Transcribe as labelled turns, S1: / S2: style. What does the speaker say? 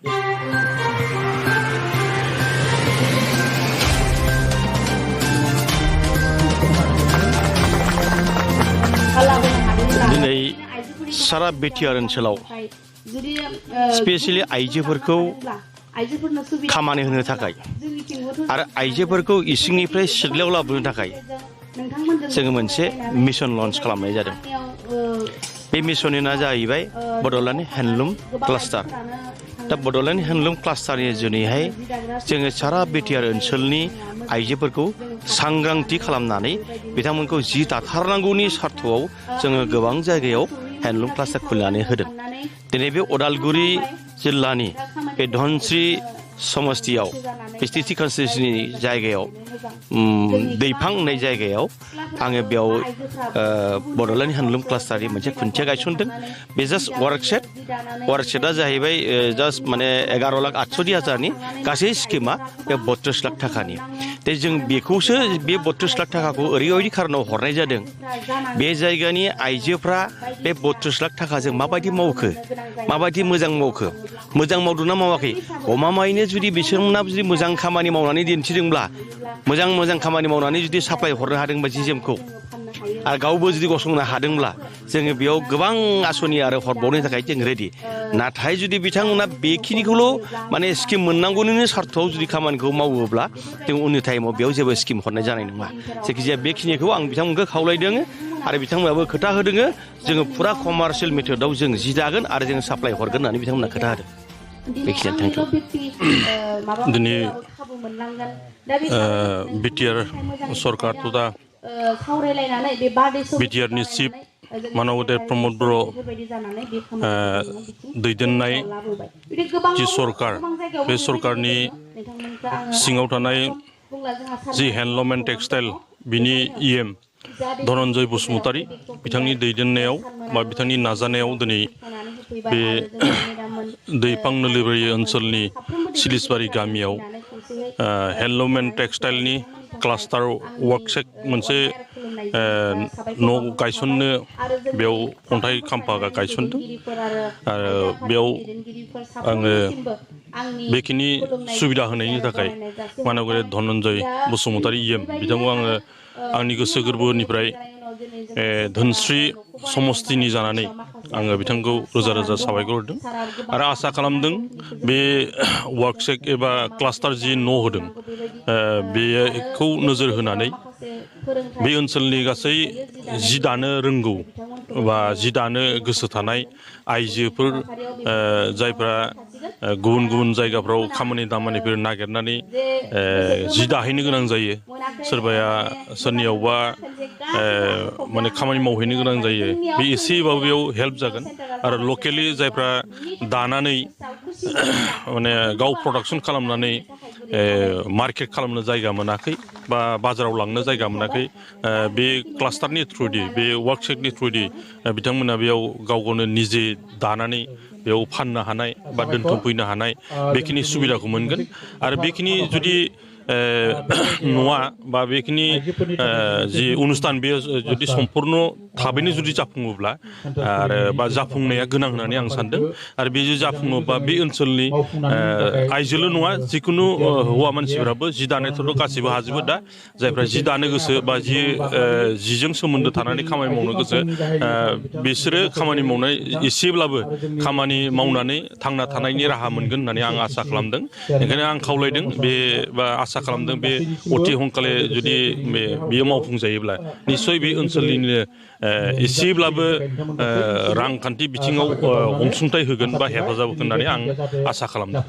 S1: दिनै सारा बिटिआर ओनसोलाव स्पेशली आइजोफोरखौ खामानि होनो थाखाय आरो आइजोफोरखौ इसिंनिफ्राय सिथ्लायाव लाबोनो थाखाय जोङो मोनसे मिशन लन्च खालामनाय जादों। बे मिशननि नामा जाहैबाय बड'लेण्ड हेन्डलुम क्लास्टार। दा बड'लेण्ड हेन्डलुम क्लास्टारनि जुनैहाय जोङो सारा बिटिआर ओनसोलनि आइजोफोरखौ सांग्रांथि खालामनानै बिथांमोनखौ जि दाथारनांगौनि सार्थआव जोङो गोबां जायगायाव हेन्डलुम क्लास्टार खुलिनानै होदों। दिनै बे उदालगुरि जिल्लानि बे धनस्रि समस्तियाव पिसटिसि कनस्टिटिउन्सिनि जायगायाव दैफां होननाय जायगायाव आङो बेयाव बड'लेण्ड हेन्डलुम क्लास्टारनि मोनसे खुन्थिया गायसनदों। बे जास्ट वार्कशेटआ जाहैबाय जास्ट माने 11,800,000 गासै स्किमा बे 32 लाख थाखानि। दा जों बेखौसो बे 32 लाख थाखाखौ ओरैबायदि खारनाव हरनाय जादों। बे जायगानि आइजोफ्रा बे 32 लाख थाखाजों माबायदि मावखो, माबायदि मोजां मावखो, मोजां मावदोंना मावाखै, गमामायैनो जुदि बिसोरना जुदि मोजां खामानि मावनानै दिन्थिदोंब्ला, मोजां खामानि मावनानै जुदि साप्लाय हरनो हादोंबा जि जोमखौ आरो गावबो जुदि गसंनो हादोंब्ला जोङो बेयाव गोबां आसनि आरो हरबावनो थाखाय जों रेडि। नाथाय जुदि बिथांमोना बेखिनिखौल' माने स्किम मोननांगौनिनो सार्थआव जुदि खामानिखौ मावोब्ला जों उननि टाइमाव बेयाव जेबो स्किम हरनाय जानाय नङा। जायखिजाया बेखिनिखौ आं बिथांमोनखौ खावलायदों आरो बिथांमोनाबो खोथा होदों जोङो फुरा कमार्शियेल मेथडआव जों जि दागोन आरो जों साप्लाय हरगोन होननानै बिथांमोना खोथा होदों। बेखिनियानो थेंक इउ।
S2: दिनै बिटिआर सरकारथ' दा बिटिआरनि चिफ मानबदेब प्रमद बर' दैदेननाय जि सरकार, बे सरकारनि सिङाव थानाय जि हेन्डलुम एन्ड टेक्सटाइल बिनि EM धनन्जय बसुमतारी बिथांनि दैदेननायाव बा बिथांनि नाजानायाव दिनै बे दैफां नोलोबारि ओनसोलनि सिलिसबारि गामियाव हेन्डलुम एन्ड टेक्सटाइलनि क्लास्टार वार्कशप मोनसे न' गायसननो बेयाव अन्थाइ खाम्फा गायसनदों। आरो बेयाव आङो बेखिनि सुबिदा होनायनि थाखाय मानबदेब धनन्जय बसुमतारी EM बिथांखौ आङो आंनि गोसो गोरबोनिफ्राय धोनस्रि समस्तिनि जानानै आङो बिथांखौ रोजा रोजा साबायखर होदों आरो आसा खालामदों बे वार्कशप एबा क्लास्टार जि न' होदों बेखौ नोजोर होनानै बे ओनसोलनि गासै जि दानो रोंगौ बा जि दानो गोसो थानाय आइजोफोर जायफ्रा गुबुन गुबुन जायगाफ्राव खामानि दामानिफोर नागिरनानै जि दाहैनो गोनां जायो, सोरबाया सोरनियावबा माने खामानि मावहैनो गोनां जायो, बे एसेबाबो बेयाव हेल्प जागोन। आरो लकेलि जायफ्रा दानानै माने गाव प्रडाक्सन खालामनानै मार्केट खालामनो जायगा मोनाखै बा बाजाराव लांनो जायगा मोनाखै, बे क्लास्टारनि थ्रुयै बे वार्कशपनि थ्रुयै बिथांमोना बेयाव गाव गावनो निजे दानानै बेयाव फाननो हानाय बा दोनथुमफैनो हानाय बेखिनि सुबिदाखौ मोनगोन। आरो बेखिनि जुदि नङा बा बेखिनि जि अनुस्थान बेयो जुदि सम्पुर्ण थाबैनो जुदि जाफुङोब्ला आरो बा जाफुंनाया गोनां होननानै आं सानदों। आरो बे जाफुङोबा बे ओनसोलनि आइजोल' नङा, जिखुनु हौवा मानसिफोराबो जि दानायथ' गासैबो हाजोबो दा, जायफ्रा जि दानो गोसो बा जिजों सोमोन्दो थानानै खामानि मावनो गोसो बिसोरो खामानि मावनाय एसेब्लाबो खामानि मावनानै थांना थानायनि राहा मोनगोन होननानै आं आसा खालामदों। ओंखायनो आं खावलायदों बे बा आसा खालामदों बे अति हंखाले जुदि बेयो मावफुंजायोब्ला निस्सय बे ओनसोलनिनो एसेब्लाबो रांखान्थि बिथिङाव अनसुंथाइ होगोन बा हेफाजाब होगोन होननानै आं आसा खालामदों।